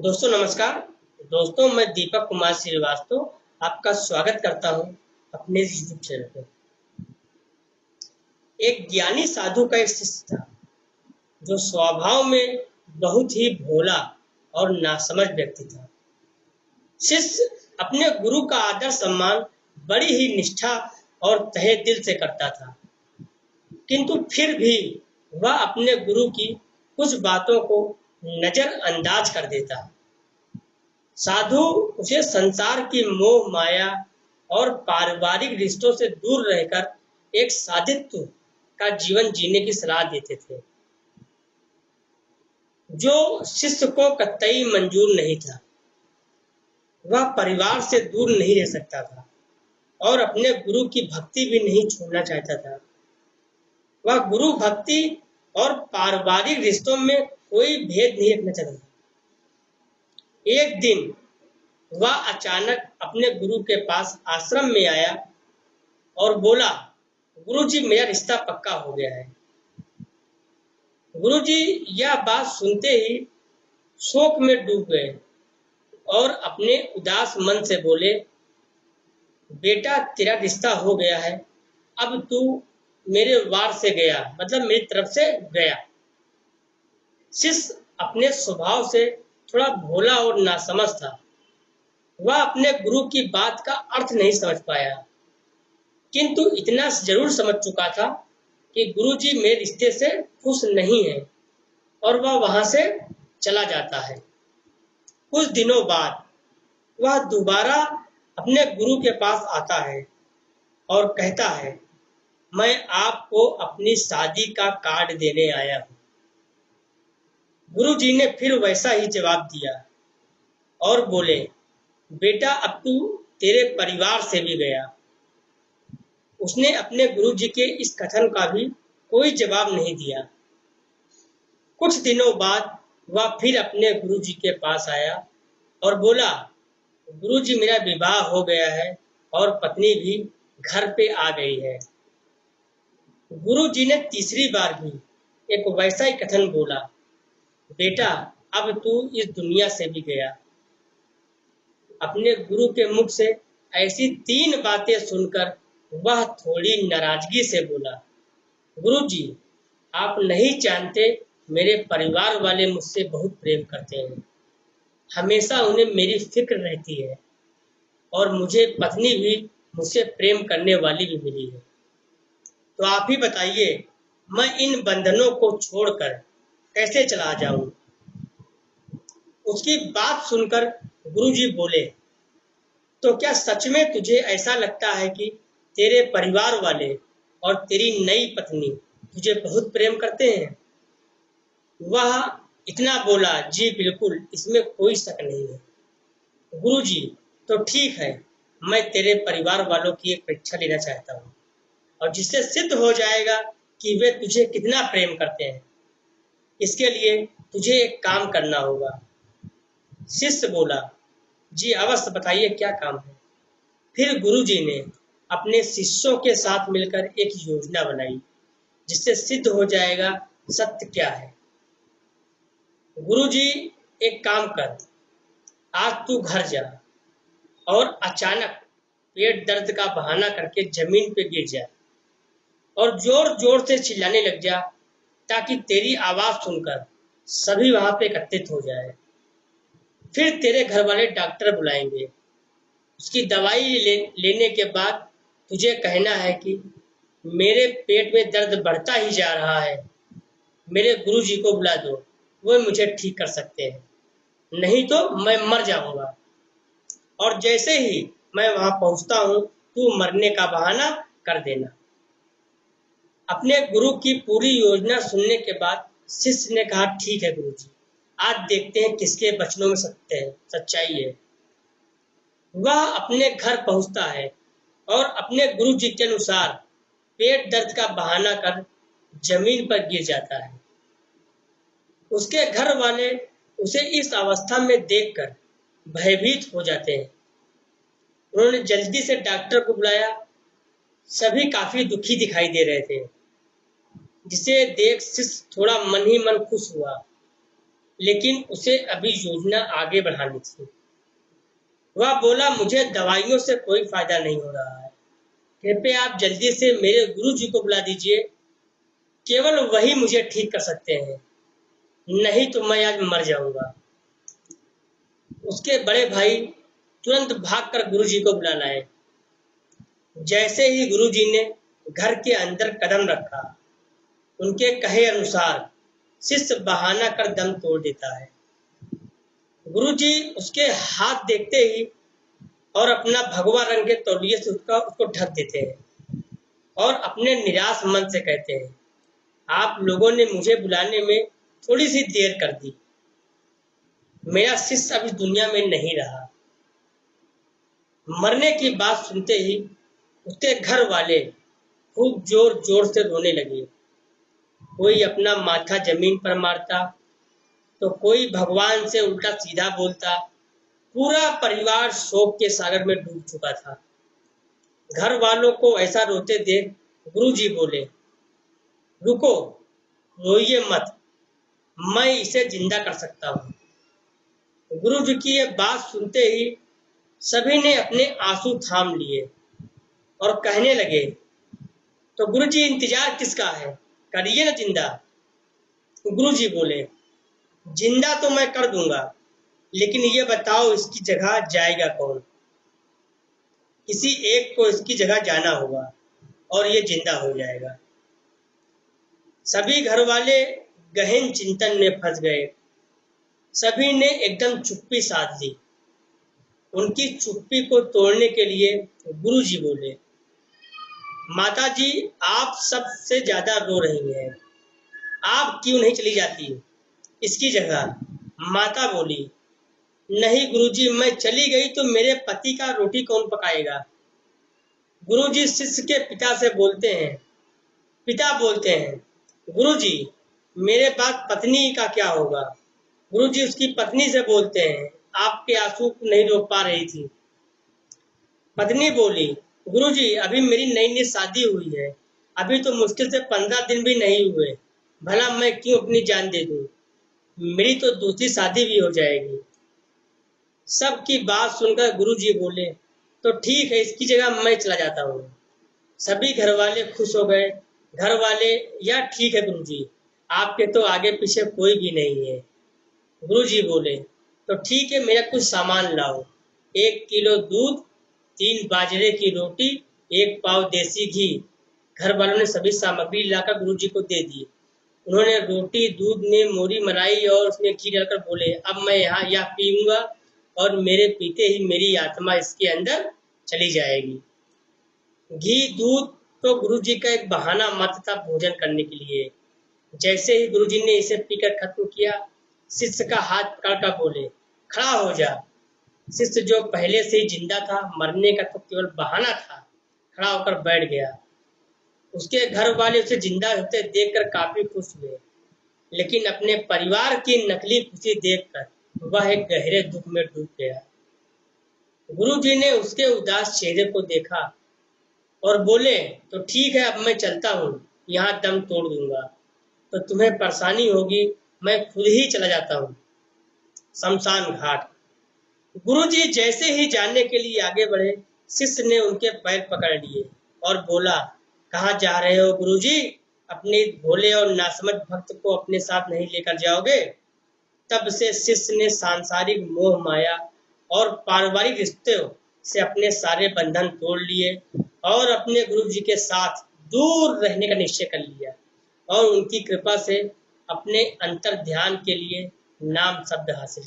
दोस्तों नमस्कार। दोस्तों मैं दीपक कुमार श्रीवास्तव आपका स्वागत करता हूं अपने यूट्यूब चैनल पे। एक ज्ञानी साधु का एक शिष्य था जो स्वभाव में बहुत ही भोला और नासमझ व्यक्ति था। शिष्य अपने गुरु का आदर सम्मान बड़ी ही निष्ठा और तहे दिल से करता था, किंतु फिर भी वह अपने गुरु की कुछ बातों को नजरअंदाज कर देता। साधु उसे संसार की मोह माया और पारिवारिक रिश्तों से दूर रहकर एक साधित्व का जीवन जीने की सलाह देते थे, जो शिष्य को कतई मंजूर नहीं था। वह परिवार से दूर नहीं रह सकता था और अपने गुरु की भक्ति भी नहीं छोड़ना चाहता था। वह गुरु भक्ति और पारिवारिक रिश्तों में कोई भेद नहीं रखना चाहता था। एक दिन वह अचानक अपने गुरु के पास आश्रम में आया और बोला, गुरुजी मेरा रिश्ता पक्का हो गया है। गुरुजी यह बात सुनते ही शोक में डूब गए और अपने उदास मन से बोले, बेटा तेरा रिश्ता हो गया है, अब तू मेरे वार से गया, मतलब मेरी तरफ से गया। शिष्य अपने स्वभाव से थोड़ा भोला और नासमझ था। वह अपने गुरु की बात का अर्थ नहीं समझ पाया, किंतु इतना जरूर समझ चुका था कि गुरुजी मेरे रिश्ते से खुश नहीं है और वह वहां से चला जाता है। कुछ दिनों बाद वह दोबारा अपने गुरु के पास आता है और कहता है, मैं आपको अपनी शादी का कार्ड देने आया हूँ। गुरुजी ने फिर वैसा ही जवाब दिया और बोले, बेटा अब तू तेरे परिवार से भी गया। उसने अपने गुरुजी के इस कथन का भी कोई जवाब नहीं दिया। कुछ दिनों बाद वह फिर अपने गुरुजी के पास आया और बोला, गुरुजी मेरा विवाह हो गया है और पत्नी भी घर पे आ गई है। गुरुजी ने तीसरी बार भी एक वैसा ही कथन बोला, बेटा अब तू इस दुनिया से भी गया। अपने गुरु के मुख से ऐसी तीन बातें सुनकर वह थोड़ी नाराजगी से बोला, गुरुजी आप नहीं जानते, मेरे परिवार वाले मुझसे बहुत प्रेम करते हैं। हमेशा उन्हें मेरी फिक्र रहती है और मुझे पत्नी भी मुझसे प्रेम करने वाली भी मिली है। तो आप ही बताइए, मैं इन बंधनों को छोड़कर कैसे चला जाऊं? उसकी बात सुनकर गुरुजी बोले, तो क्या सच में तुझे ऐसा लगता है कि तेरे परिवार वाले और तेरी नई पत्नी तुझे बहुत प्रेम करते हैं? वह इतना बोला, जी बिल्कुल, इसमें कोई शक नहीं है। गुरुजी तो ठीक है, मैं तेरे परिवार वालों की एक परीक्षा लेना चाहता हूँ और जिससे सिद्ध हो जाएगा कि वे तुझे कितना प्रेम करते हैं। इसके लिए तुझे एक काम करना होगा। शिष्य बोला, जी अवश्य बताइए क्या काम है। फिर गुरुजी ने अपने शिष्यों के साथ मिलकर एक योजना बनाई जिससे सिद्ध हो जाएगा सत्य क्या है। गुरुजी एक काम कर, आज तू घर जा और अचानक पेट दर्द का बहाना करके जमीन पे गिर जा और जोर जोर से चिल्लाने लग जा ताकि तेरी आवाज सुनकर सभी वहां पे एकत्रित हो जाए। फिर तेरे घर वाले डॉक्टर बुलाएंगे। उसकी दवाई लेने के बाद तुझे कहना है कि मेरे पेट में दर्द बढ़ता ही जा रहा है, मेरे गुरुजी को बुला दो, वो मुझे ठीक कर सकते हैं, नहीं तो मैं मर जाऊंगा। और जैसे ही मैं वहां पहुंचता हूं तू मरने का बहाना कर देना। अपने गुरु की पूरी योजना सुनने के बाद शिष्य ने कहा, ठीक है गुरुजी, आज देखते हैं किसके वचनों में सत्य है, सच्चाई है। वह अपने घर पहुंचता है और अपने गुरुजी के अनुसार पेट दर्द का बहाना कर जमीन पर गिर जाता है। उसके घर वाले उसे इस अवस्था में देखकर भयभीत हो जाते हैं। उन्होंने जल्दी से डॉक्टर को बुलाया। सभी काफी दुखी दिखाई दे रहे थे, जिसे देख शिष्य थोड़ा मन ही मन खुश हुआ। लेकिन उसे अभी योजना आगे बढ़ानी थी। वह बोला, मुझे दवाइयों से कोई फायदा नहीं हो रहा है, कृपया आप जल्दी से मेरे गुरुजी को बुला दीजिए, केवल वही मुझे ठीक कर सकते हैं, नहीं तो मैं आज मर जाऊंगा। उसके बड़े भाई तुरंत भागकर गुरुजी को बुला लाए। जैसे ही गुरुजी ने घर के अंदर कदम रखा, उनके कहे अनुसार शिष्य बहाना कर दम तोड़ देता है। गुरुजी उसके हाथ देखते ही और अपना भगवा रंग के तौलिए से उसको ढक देते हैं और अपने निराश मन से कहते हैं, आप लोगों ने मुझे बुलाने में थोड़ी सी देर कर दी, मेरा शिष्य अब इस दुनिया में नहीं रहा। मरने की बात सुनते ही उसके घर वाले खूब जोर जोर से रोने लगे। कोई अपना माथा जमीन पर मारता तो कोई भगवान से उल्टा सीधा बोलता। पूरा परिवार शोक के सागर में डूब चुका था। घर वालों को ऐसा रोते देख गुरुजी बोले, रुको, रोइए मत, मैं इसे जिंदा कर सकता हूँ। गुरुजी की ये बात सुनते ही सभी ने अपने आंसू थाम लिए और कहने लगे, तो गुरुजी इंतजार किसका है, करिए ना जिंदा। गुरुजी बोले, जिंदा तो मैं कर दूंगा, लेकिन ये बताओ इसकी जगह जाएगा कौन। किसी एक को इसकी जगह जाना होगा और ये जिंदा हो जाएगा। सभी घर वाले गहन चिंतन में फंस गए। सभी ने एकदम चुप्पी साध ली। उनकी चुप्पी को तोड़ने के लिए गुरुजी बोले, माताजी, आप सबसे ज्यादा रो रही हैं, आप क्यों नहीं चली जाती इसकी जगह। माता बोली, नहीं गुरुजी, मैं चली गई तो मेरे पति का रोटी कौन पकाएगा। गुरुजी शिष्य के पिता से बोलते हैं। पिता बोलते हैं, गुरुजी, मेरे बाद पत्नी का क्या होगा। गुरुजी उसकी पत्नी से बोलते हैं, आपके आंसू नहीं रोक पा रही थी। पत्नी बोली, गुरुजी, अभी मेरी नई नई शादी हुई है, अभी तो मुश्किल से 15 दिन भी नहीं हुए, भला मैं क्यों अपनी जान दे दूं, मेरी तो दूसरी शादी भी हो जाएगी। सबकी बात सुनकर गुरुजी बोले, तो ठीक है, इसकी जगह मैं चला जाता हूँ। सभी घर वाले खुश हो गए। घर वाले, या ठीक है गुरुजी, आपके तो आगे पीछे कोई भी नहीं है। गुरुजी बोले, तो ठीक है, मेरा कुछ सामान लाओ, 1 किलो दूध, 3 बाजरे की रोटी, 1 पाव देसी घी। घर वालों ने सभी सामग्री लाकर गुरुजी को दे दी। उन्होंने रोटी दूध में मोरी मलाई और उसमें घी डालकर बोले, अब मैं यहाँ यह पीऊंगा और मेरे पीते ही मेरी आत्मा इसके अंदर चली जाएगी। घी दूध तो गुरुजी का एक बहाना मात्र था भोजन करने के लिए। जैसे ही गुरुजी ने इसे पीकर खत्म किया, शिष्य का हाथ पकड़कर बोले, खड़ा हो जा। शिष्य जो पहले से ही जिंदा था, मरने का तो केवल बहाना था, खड़ा होकर बैठ गया। उसके घर वाले उसे जिंदा होते देखकर काफी खुश हुए, लेकिन अपने परिवार की नकली खुशी देखकर वह एक गहरे दुख में डूब गया। गुरुजी ने उसके उदास चेहरे को देखा और बोले, तो ठीक है, अब मैं चलता हूँ, यहाँ दम तोड़ दूंगा तो तुम्हें परेशानी होगी, मैं खुद ही चला जाता हूँ शमशान घाट। गुरुजी जैसे ही जाने के लिए आगे बढ़े, शिष्य ने उनके पैर पकड़ लिए और बोला, कहाँ जा रहे हो गुरुजी, अपने भोले और नासमझ भक्त को अपने साथ नहीं लेकर जाओगे। तब से शिष्य ने सांसारिक मोह माया और पारिवारिक रिश्तों से अपने सारे बंधन तोड़ लिए और अपने गुरुजी के साथ दूर रहने का निश्चय कर लिया और उनकी कृपा से अपने अंतर ध्यान के लिए नाम शब्द हासिल